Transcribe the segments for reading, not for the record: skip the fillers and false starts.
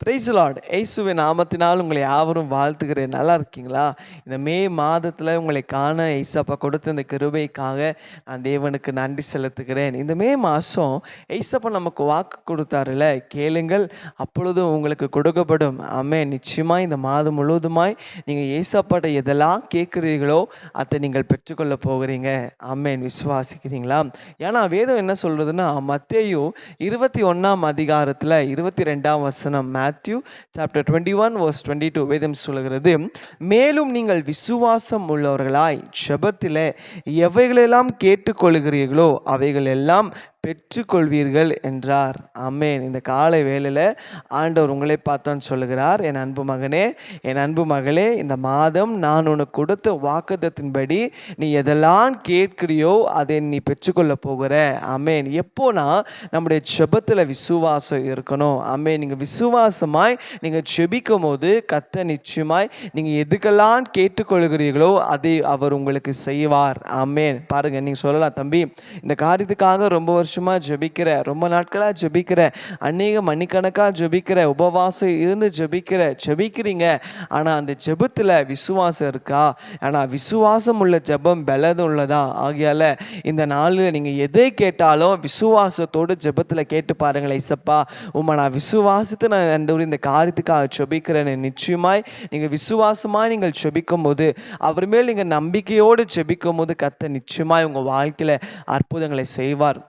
Price Lord. இயேசுவின் நாமத்தினால் உங்களை யாவரும் வாழ்த்துகிறேன். நல்லா இருக்கீங்களா? இந்த மே மாதத்தில் உங்களை காண ஏசப்பா கொடுத்த இந்த கிருபைக்காக நான் தேவனுக்கு நன்றி செலுத்துகிறேன். இந்த மே மாதம் ஏசப்பா நமக்கு வாக்கு கொடுத்தாருல, கேளுங்கள் அப்பொழுது உங்களுக்கு கொடுக்கப்படும். ஆமென். நிச்சயமாக இந்த மாதம் முழுவதுமாய் நீங்கள் ஏசப்பாட்ட எதெல்லாம் கேட்குறீர்களோ அதை நீங்கள் பெற்றுக்கொள்ள போகிறீங்க. ஆமென். விசுவாசிக்கிறீங்களா? ஏன்னா வேதம் என்ன சொல்றதுன்னா, மத்தேயு 21ஆம் அதிகாரத்தில் 22ஆம் வசனம், மேத்யூ சாப்டர் 21 verse 22 வேதம் சொல்கிறது, மேலும் நீங்கள் விசுவாசம் உள்ளவர்களாய் ஜெபத்திலே எவைகளெல்லாம் கேட்டுக்கொள்கிறீர்களோ அவைகள் எல்லாம் பெற்றுக்கொள்வீர்கள் என்றார். ஆமென். இந்த காலை வேளையில் ஆண்டவர் உங்களை பார்த்தான்னு சொல்லுகிறார், என் அன்பு மகனே, என் அன்பு மகளே, இந்த மாதம் நான் உனக்கு கொடுத்த வாக்குத்தத்தின்படி நீ எதெல்லாம் கேட்கிறியோ அதை நீ பெற்றுக்கொள்ள போகிற. ஆமென். எப்போனா நம்முடைய ஜெபத்தில் விசுவாசம் இருக்கணும். ஆமென். நீங்கள் விசுவாசமாய் நீங்கள் ஜெபிக்கும் போது கர்த்தர் நிச்சயமாய் நீங்கள் எதுக்கெல்லாம் கேட்டுக்கொள்கிறீர்களோ அதை அவர் உங்களுக்கு செய்வார். ஆமென். பாருங்க, நீங்கள் சொல்லலாம், தம்பி இந்த காரியத்துக்காக ரொம்ப வருஷமாக ஜெபிக்கிற, ரொம்ப நாட்களாக ஜெபிக்கிற, அநேக மணிக்கணக்காக ஜெபிக்கிற, உபவாசம் இருந்து ஜெபிக்கிறீங்க, ஆனால் அந்த ஜெபத்தில் விசுவாசம் இருக்கா? ஆனால் விசுவாசம் உள்ள ஜெபம் பலது உள்ளதா? ஆகையால் இந்த நாளில் நீங்கள் எதை கேட்டாலும் விசுவாசத்தோடு ஜெபத்தில் கேட்டு பாருங்களேன். இசப்பா உம்மை நான் விசுவாசத்தை நான் இந்த காரியத்துக்காக ஜெபிக்கிறேன். நிச்சயமாய் நீங்கள் விசுவாசமாக நீங்கள் ஜெபிக்கும் போது, அவர் மேல் நீங்கள் நம்பிக்கையோடு ஜெபிக்கும் போது கர்த்தர் நிச்சயமாய் உங்கள் வாழ்க்கையில் அற்புதங்களை செய்வார்.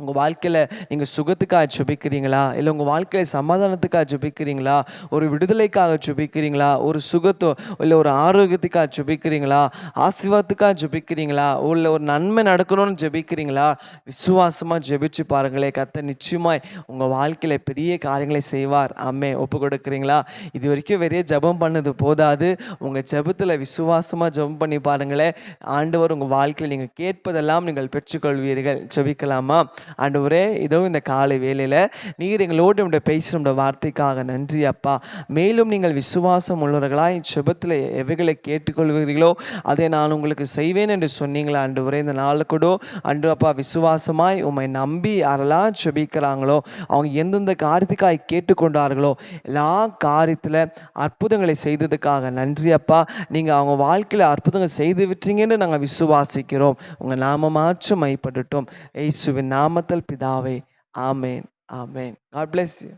உங்கள் வாழ்க்கையில் நீங்கள் சுகத்துக்காக ஜெபிக்கிறீங்களா? இல்லை உங்கள் வாழ்க்கையில் சமாதானத்துக்காக ஜெபிக்கிறீங்களா? ஒரு விடுதலைக்காக ஜெபிக்கிறீங்களா? ஒரு சுகத்தோ இல்லை ஒரு ஆரோக்கியத்துக்காக ஜெபிக்கிறீங்களா? ஆசீர்வாதத்துக்காக ஜெபிக்கிறீங்களா? இல்லை ஒரு நன்மை நடக்கணும்னு ஜெபிக்கிறீங்களா? விசுவாசமாக ஜெபிச்சு பாருங்களே, கர்த்தர் நிச்சயமாய் உங்கள் வாழ்க்கையில் பெரிய காரியங்களை செய்வார். ஆமென். ஒப்பு கொடுக்குறீங்களா? இது வரைக்கும் வெறிய ஜெபம் பண்ணது போதாது, உங்கள் ஜெபத்தில் விசுவாசமாக ஜெபம் பண்ணி பாருங்களேன். ஆண்டவர் உங்கள் வாழ்க்கையில் நீங்கள் கேட்பதெல்லாம் நீங்கள் பெற்றுக்கொள்வீர்கள். ஜெபிக்கலாமா? ஆண்டவரே, இதோ இந்த காலை வேளையில் நீர் எங்களோடு பேசுகிற வார்த்தைக்காக நன்றி அப்பா. மேலும் நீங்கள் விசுவாசம் உள்ளவர்களாய் ஜெபத்தில் எவைகளை கேட்டுக்கொள்வீர்களோ அதை நான் உங்களுக்கு செய்வேன் என்று சொன்னீங்களா ஆண்டவரே? இந்த நாளில் கூட அன்று அப்பா விசுவாசமாய் உம்மை நம்பி யாரெல்லாம் ஜெபிக்கிறாங்களோ, அவங்க எந்தெந்த காரியத்துக்காக கேட்டுக்கொண்டார்களோ எல்லா காரியத்தில் அற்புதங்களை செய்ததுக்காக நன்றி அப்பா. நீங்கள் அவங்க வாழ்க்கையில் அற்புதங்கள் செய்து விட்டீங்கன்னு நாங்கள் விசுவாசிக்கிறோம். உங்கள் நாம மாற்றம் மைப்படட்டும். இயேசுவின் நாமத்தில் பிதாவே. ஆமேன். ஆமேன். God bless you.